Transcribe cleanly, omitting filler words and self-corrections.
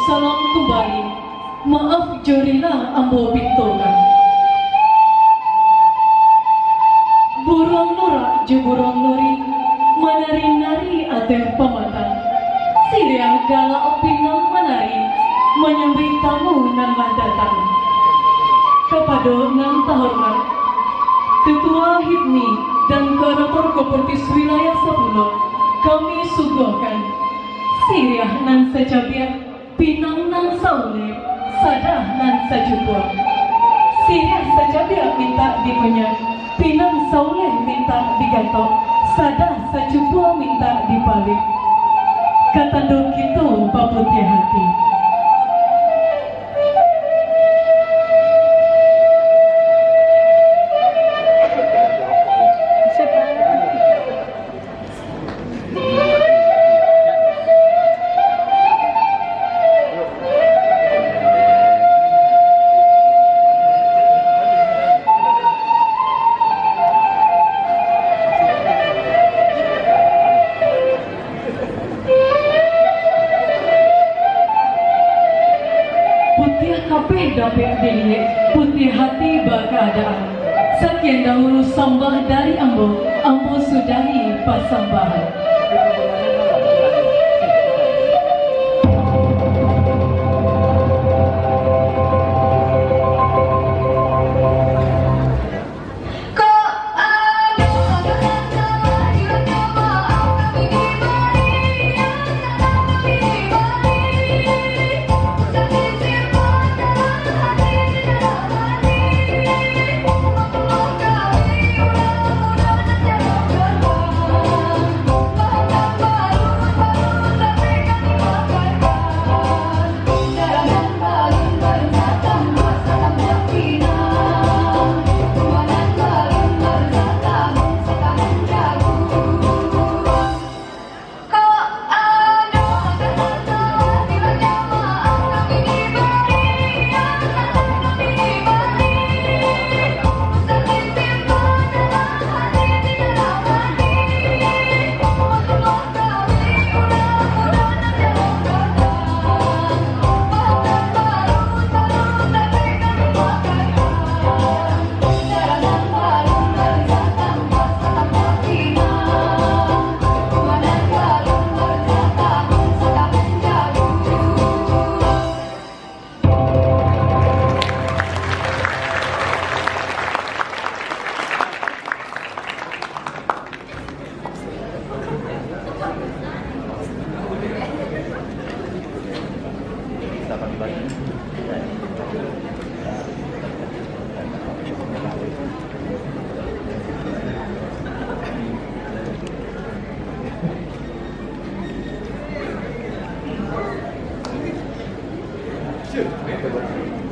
salam kembali. Maaf jorilah ambo pintokan. Burung norak je burung nuri, menari-nari ateng pamatan. Siria galak pinang menari, menyambut tamu nan datang. Kepada nan terhormat, Ketua HIPMI dan Kurator Kopertis Wilayah 10, kami suguhkan Siriah nan secabiak, pinang nan saule, sadah nan sajubur. Siriah secabiak minta dipunya, pinang saule minta digatok, sadah sajubur minta dibalik. Katanduk itu babutnya hati. Putih kapeh dapet dilihat, putih hati berkeadaan. Sekian dahulu sambah dari ambo, ambo sudahi pasambahan. Sure.